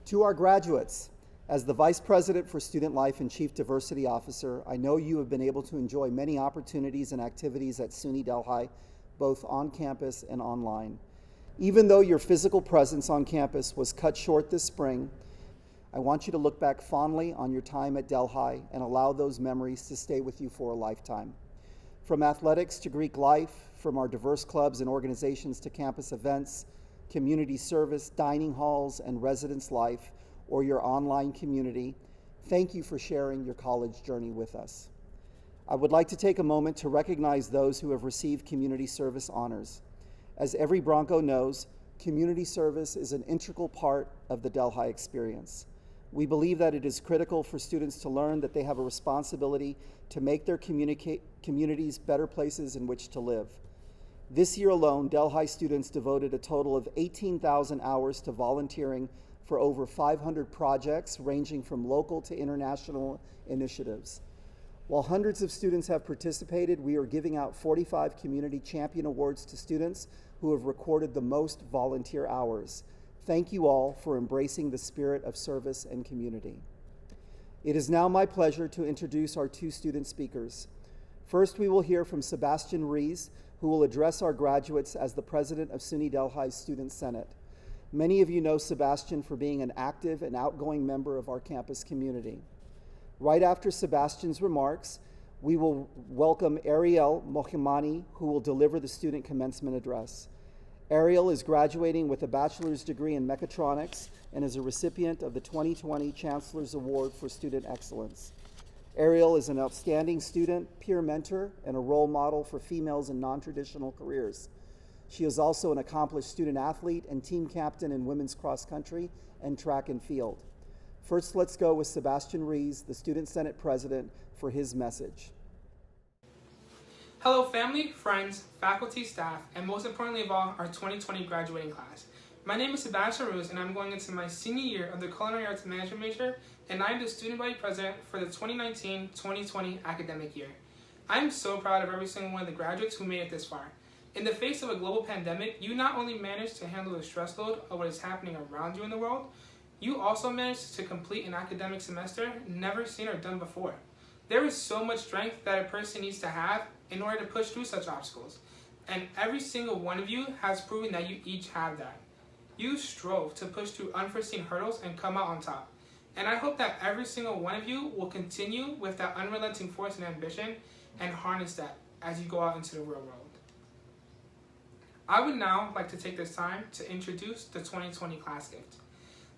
To our graduates, as the Vice President for Student Life and Chief Diversity Officer, I know you have been able to enjoy many opportunities and activities at SUNY Delhi, both on campus and online. Even though your physical presence on campus was cut short this spring, I want you to look back fondly on your time at Delhi and allow those memories to stay with you for a lifetime. From athletics to Greek life, from our diverse clubs and organizations to campus events, community service, dining halls, and residence life, or your online community, thank you for sharing your college journey with us. I would like to take a moment to recognize those who have received community service honors. As every Bronco knows, community service is an integral part of the Delhi experience. We believe that it is critical for students to learn that they have a responsibility to make their communities better places in which to live. This year alone, Delhi students devoted a total of 18,000 hours to volunteering for over 500 projects ranging from local to international initiatives. While hundreds of students have participated, we are giving out 45 Community Champion Awards to students who have recorded the most volunteer hours. Thank you all for embracing the spirit of service and community. It is now my pleasure to introduce our two student speakers. First, we will hear from Sebastian Rees, who will address our graduates as the president of SUNY Delhi's Student Senate. Many of you know Sebastian for being an active and outgoing member of our campus community. Right after Sebastian's remarks, we will welcome Ariel Mohimani, who will deliver the student commencement address. Ariel is graduating with a bachelor's degree in mechatronics and is a recipient of the 2020 Chancellor's Award for Student Excellence. Ariel is an outstanding student, peer mentor, and a role model for females in non-traditional careers. She is also an accomplished student athlete and team captain in women's cross country and track and field. First, let's go with Sebastian Rees, the Student Senate President, for his message. Hello family, friends, faculty, staff, and most importantly of all, our 2020 graduating class. My name is Sebastian Rees and I'm going into my senior year of the Culinary Arts Management major, and I am the Student Body President for the 2019-2020 academic year. I am so proud of every single one of the graduates who made it this far. In the face of a global pandemic, you not only managed to handle the stress load of what is happening around you in the world, you also managed to complete an academic semester never seen or done before. There is so much strength that a person needs to have in order to push through such obstacles. And every single one of you has proven that you each have that. You strove to push through unforeseen hurdles and come out on top. And I hope that every single one of you will continue with that unrelenting force and ambition and harness that as you go out into the real world. I would now like to take this time to introduce the 2020 class gift.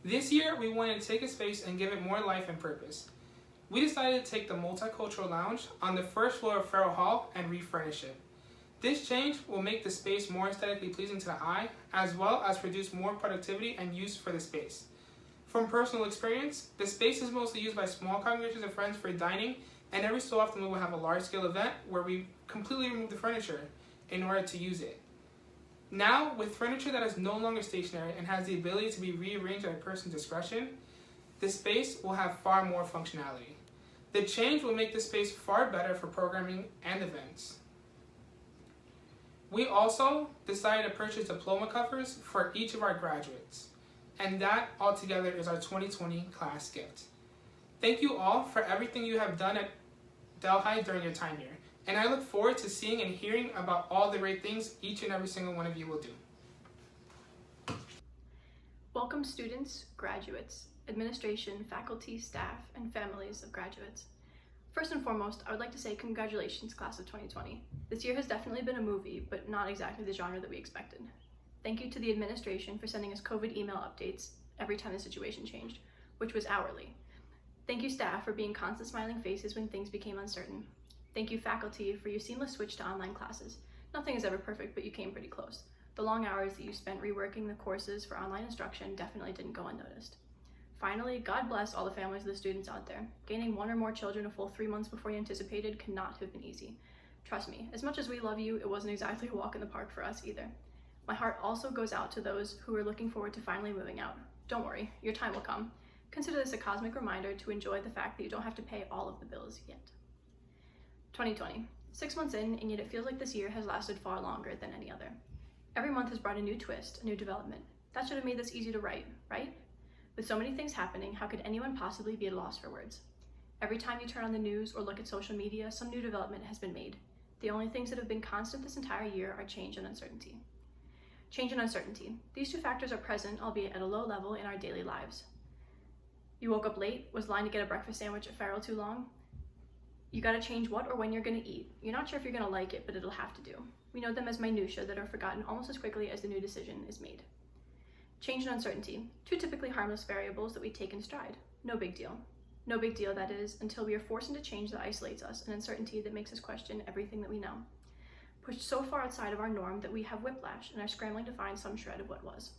This year, we wanted to take a space and give it more life and purpose. We decided to take the multicultural lounge on the first floor of Farrell Hall and refurnish it. This change will make the space more aesthetically pleasing to the eye, as well as produce more productivity and use for the space. From personal experience, the space is mostly used by small congregations of friends for dining, and every so often we will have a large-scale event where we completely remove the furniture in order to use it. Now, with furniture that is no longer stationary and has the ability to be rearranged at a person's discretion, the space will have far more functionality. The change will make the space far better for programming and events. We also decided to purchase diploma covers for each of our graduates, and that altogether is our 2020 class gift. Thank you all for everything you have done at Delhi during your time here, and I look forward to seeing and hearing about all the great things each and every single one of you will do. Welcome students, graduates, administration, faculty, staff, and families of graduates. First and foremost, I would like to say congratulations, class of 2020. This year has definitely been a movie, but not exactly the genre that we expected. Thank you to the administration for sending us COVID email updates every time the situation changed, which was hourly. Thank you, staff, for being constant smiling faces when things became uncertain. Thank you, faculty, for your seamless switch to online classes. Nothing is ever perfect, but you came pretty close. The long hours that you spent reworking the courses for online instruction definitely didn't go unnoticed. Finally, God bless all the families of the students out there. Gaining one or more children a full 3 months before you anticipated cannot have been easy. Trust me, as much as we love you, it wasn't exactly a walk in the park for us either. My heart also goes out to those who are looking forward to finally moving out. Don't worry, your time will come. Consider this a cosmic reminder to enjoy the fact that you don't have to pay all of the bills yet. 2020. 6 months in, and yet it feels like this year has lasted far longer than any other. Every month has brought a new twist, a new development. That should have made this easy to write, right? With so many things happening, how could anyone possibly be at a loss for words? Every time you turn on the news or look at social media, some new development has been made. The only things that have been constant this entire year are change and uncertainty. Change and uncertainty. These two factors are present, albeit at a low level, in our daily lives. You woke up late, was lined to get a breakfast sandwich at Farrell too long? You gotta change what or when you're gonna eat. You're not sure if you're gonna like it, but it'll have to do. We know them as minutiae that are forgotten almost as quickly as the new decision is made. Change and uncertainty. Two typically harmless variables that we take in stride. No big deal. No big deal, that is, until we are forced into change that isolates us, and uncertainty that makes us question everything that we know. Pushed so far outside of our norm that we have whiplash and are scrambling to find some shred of what was.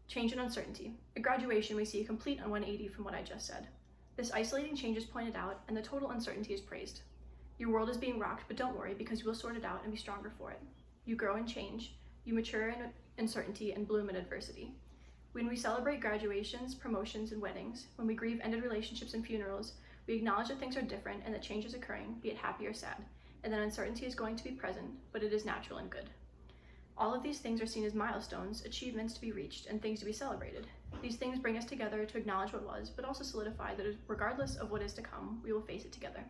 Change and uncertainty. At graduation, we see a complete 180 from what I just said. This isolating change is pointed out, and the total uncertainty is praised. Your world is being rocked, but don't worry, because you will sort it out and be stronger for it. You grow and change. You mature in uncertainty and bloom in adversity. When we celebrate graduations, promotions, and weddings, when we grieve ended relationships and funerals, we acknowledge that things are different and that change is occurring, be it happy or sad, and that uncertainty is going to be present, but it is natural and good. All of these things are seen as milestones, achievements to be reached, and things to be celebrated. These things bring us together to acknowledge what was, but also solidify that regardless of what is to come, we will face it together.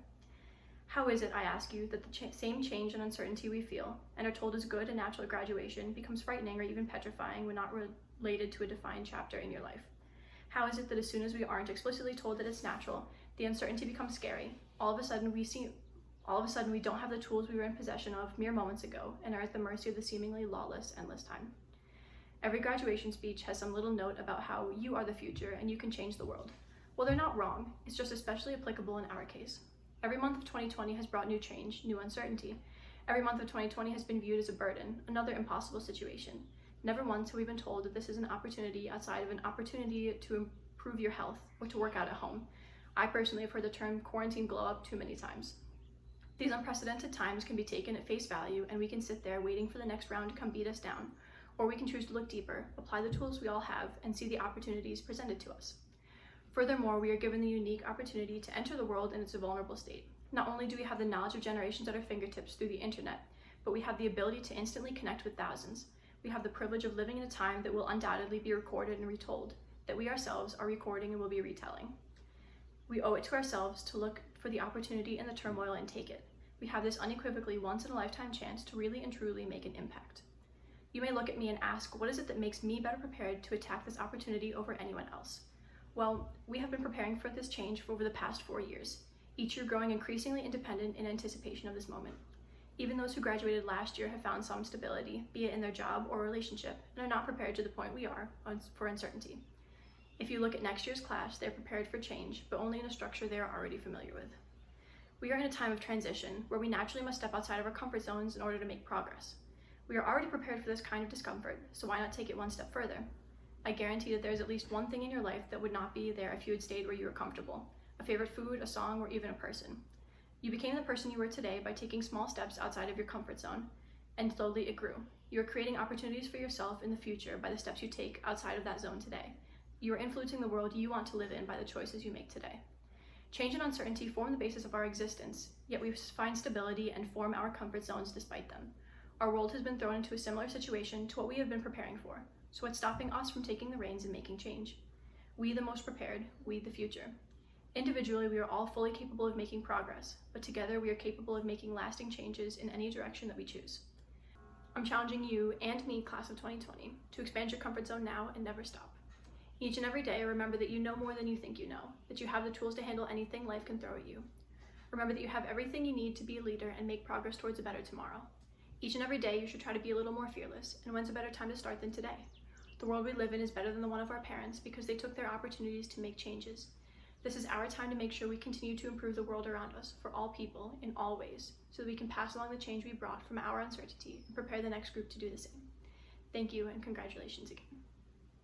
How is it, I ask you, that the same change and uncertainty we feel, and are told is good and natural at graduation, becomes frightening or even petrifying when not related to a defined chapter in your life? How is it that as soon as we aren't explicitly told that it's natural, the uncertainty becomes scary? All of a sudden we don't have the tools we were in possession of mere moments ago and are at the mercy of the seemingly lawless, endless time. Every graduation speech has some little note about how you are the future and you can change the world. Well, they're not wrong, it's just especially applicable in our case. Every month of 2020 has brought new change, new uncertainty. Every month of 2020 has been viewed as a burden, another impossible situation. Never once have we been told that this is an opportunity outside of an opportunity to improve your health or to work out at home. I personally have heard the term quarantine glow up too many times. These unprecedented times can be taken at face value, and we can sit there waiting for the next round to come beat us down, or we can choose to look deeper, apply the tools we all have, and see the opportunities presented to us. Furthermore, we are given the unique opportunity to enter the world in its vulnerable state. Not only do we have the knowledge of generations at our fingertips through the internet, but we have the ability to instantly connect with thousands. We have the privilege of living in a time that will undoubtedly be recorded and retold, that we ourselves are recording and will be retelling. We owe it to ourselves to look for the opportunity in the turmoil and take it. We have this unequivocally once-in-a-lifetime chance to really and truly make an impact. You may look at me and ask, what is it that makes me better prepared to attack this opportunity over anyone else? Well, we have been preparing for this change for over the past 4 years, each year growing increasingly independent in anticipation of this moment. Even those who graduated last year have found some stability, be it in their job or relationship, and are not prepared to the point we are for uncertainty. If you look at next year's class, they're prepared for change, but only in a structure they are already familiar with. We are in a time of transition where we naturally must step outside of our comfort zones in order to make progress. We are already prepared for this kind of discomfort, so why not take it one step further? I guarantee that there is at least one thing in your life that would not be there if you had stayed where you were comfortable. A favorite food, a song, or even a person. You became the person you were today by taking small steps outside of your comfort zone, and slowly it grew. You are creating opportunities for yourself in the future by the steps you take outside of that zone today. You are influencing the world you want to live in by the choices you make today. Change and uncertainty form the basis of our existence, yet we find stability and form our comfort zones despite them. Our world has been thrown into a similar situation to what we have been preparing for, so what's stopping us from taking the reins and making change? We the most prepared, we the future. Individually, we are all fully capable of making progress, but together we are capable of making lasting changes in any direction that we choose. I'm challenging you and me, class of 2020, to expand your comfort zone now and never stop. Each and every day, remember that you know more than you think you know, that you have the tools to handle anything life can throw at you. Remember that you have everything you need to be a leader and make progress towards a better tomorrow. Each and every day, you should try to be a little more fearless, and when's a better time to start than today? The world we live in is better than the one of our parents because they took their opportunities to make changes. This is our time to make sure we continue to improve the world around us for all people in all ways, so that we can pass along the change we brought from our uncertainty and prepare the next group to do the same. Thank you and congratulations again.